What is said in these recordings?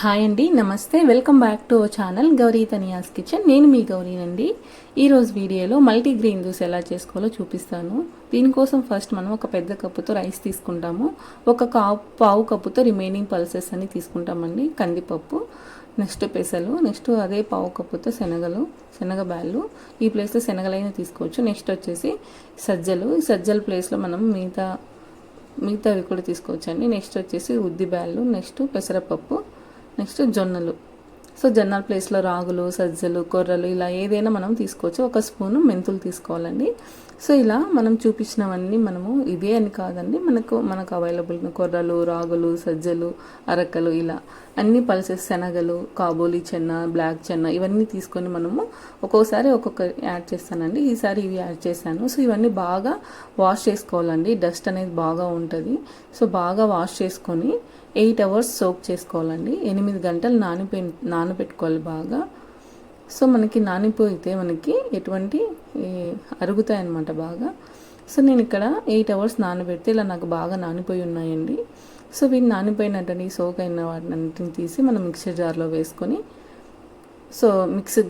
Hi అండి, నమస్తే. Welcome back to our channel Gauri Taniya's kitchen. నేను మీ గౌరీనండి. ఈరోజు వీడియోలో మల్టీగ్రెయిన్ దోశ ఎలా చేసుకోవాలో చూపిస్తాను. దీనికోసం ఫస్ట్ మనం ఒక పెద్ద కప్పుతో రైస్ తీసుకుంటాము. ఒక పావు కప్పుతో రిమైనింగ్ పల్సెస్ అని తీసుకుంటామండి. కందిపప్పు, నెక్స్ట్ పెసలు, నెక్స్ట్ అదే పావు కప్పుతో శనగబ్యాళ్ళు. ఈ ప్లేస్లో శనగలైనా తీసుకోవచ్చు. నెక్స్ట్ వచ్చేసి సజ్జలు. ఈ సజ్జల ప్లేస్లో మనం మిగతావి కూడా తీసుకోవచ్చండి. నెక్స్ట్ వచ్చేసి ఉద్దిబ్యాళ్ళు, నెక్స్ట్ పెసరపప్పు, నెక్స్ట్ జొన్నలు. సో జొన్నల ప్లేస్లో రాగులు, సజ్జలు, కొర్రలు ఇలా ఏదైనా మనం తీసుకోవచ్చు. ఒక స్పూను మెంతులు తీసుకోవాలండి. సో ఇలా మనం చూపించినవన్నీ మనము ఇవే అని కాదండి, మనకు అవైలబుల్ కొర్రలు, రాగులు, సజ్జలు, అరకలు ఇలా అన్ని పల్సెస్, శనగలు, కాబోలి చెన్న, బ్లాక్ చెన్న ఇవన్నీ తీసుకొని మనము ఒక్కోసారి ఒక్కొక్క యాడ్ చేస్తానండి. ఈసారి ఇవి యాడ్ చేశాను. సో ఇవన్నీ బాగా వాష్ చేసుకోవాలండి. డస్ట్ అనేది బాగా ఉంటుంది. సో బాగా వాష్ చేసుకొని 8 అవర్స్ సోక్ చేసుకోవాలండి. 8 గంటలు నానబెట్టుకోవాలి బాగా. సో మనకి నానిపోయితే మనకి ఎటువంటి అరుగుతాయి అన్నమాట బాగా. సో నేను ఇక్కడ 8 అవర్స్ నానబెడితే ఇలా నాకు బాగా నానిపోయి ఉన్నాయండి. సో వీటిని నానిపోయినట్టని సోక్ అయిన వాటిని తీసి మనం మిక్సర్ జార్లో వేసుకొని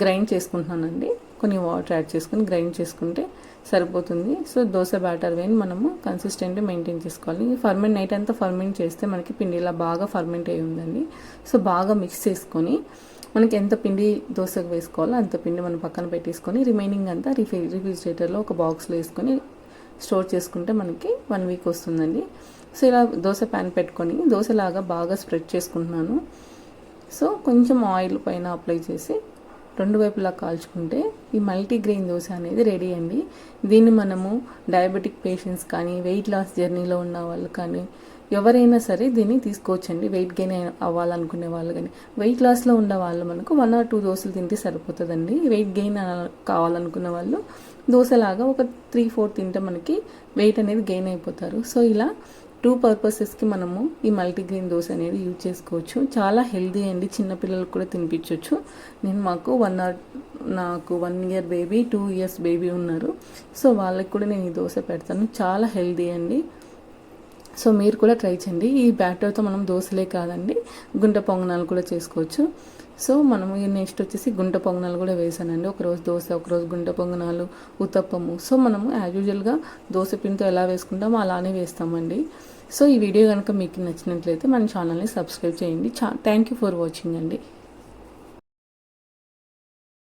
గ్రైండ్ చేసుకుంటున్నానండి. కొన్ని వాటర్ యాడ్ చేసుకొని గ్రైండ్ చేసుకుంటే సరిపోతుంది. సో దోశ బ్యాటర్ వేని మనము కన్సిస్టెంట్గా మెయింటైన్ చేసుకోవాలి. నైట్ అంతా ఫర్మెంట్ చేస్తే మనకి పిండి ఇలా బాగా ఫర్మెంట్ అయి ఉందండి. సో బాగా మిక్స్ చేసుకొని మనకి ఎంత పిండి దోశకు వేసుకోవాలో అంత పిండి మనం పక్కన పెట్టేసుకొని రిమైనింగ్ అంతా రిఫ్రిజిరేటర్లో ఒక బాక్స్లో వేసుకొని స్టోర్ చేసుకుంటే మనకి 1 వీక్ వస్తుందండి. సో ఇలా దోశ ప్యాన్ పెట్టుకొని దోశలాగా బాగా స్ప్రెడ్ చేసుకుంటున్నాను. సో కొంచెం ఆయిల్ పైన అప్లై చేసి 2 వైపులా కాల్చుకుంటే ఈ మల్టీగ్రెయిన్ దోశ అనేది రెడీ అండి. దీన్ని మనము డయాబెటిక్ పేషెంట్స్ కానీ, వెయిట్ లాస్ జర్నీలో ఉన్న వాళ్ళు కానీ ఎవరైనా సరే దీన్ని తీసుకోవచ్చండి. వెయిట్ గెయిన్ అవ్వాలనుకునే వాళ్ళు కానీ, వెయిట్ లాస్లో ఉన్న వాళ్ళు మనకు 1 or 2 దోశలు తింటే సరిపోతుందండి. వెయిట్ గెయిన్ కావాలనుకున్న వాళ్ళు దోశలాగా ఒక 3-4 తింటే మనకి వెయిట్ అనేది గెయిన్ అయిపోతారు. సో ఇలా 2 పర్పసెస్కి మనము ఈ మల్టీగ్రెయిన్ దోశ అనేది యూజ్ చేసుకోవచ్చు. చాలా హెల్దీ అండి. చిన్నపిల్లలకు కూడా తినిపించవచ్చు. నాకు 1 year బేబీ, 2 years బేబీ ఉన్నారు. సో వాళ్ళకి కూడా నేను ఈ దోశ పెడతాను. చాలా హెల్దీ అండి. సో మీరు కూడా ట్రై చేయండి. ఈ బ్యాటర్తో మనం దోశలే కాదండి, గుంట పొంగనాలు కూడా చేసుకోవచ్చు. సో మనము నెక్స్ట్ వచ్చేసి గుంట పొంగనాలు కూడా వేసానండి. ఒకరోజు దోశ, ఒకరోజు గుంట పొంగనాలు, ఉత్తప్పము. సో మనము యాజ్ యూజువల్గా దోశ పిండితో ఎలా వేసుకుంటామో అలానే వేస్తామండి. సో ఈ వీడియో కనుక మీకు నచ్చినట్లయితే మన ఛానల్ని సబ్స్క్రైబ్ చేయండి. థ్యాంక్ యూ ఫర్ వాచింగ్ అండి.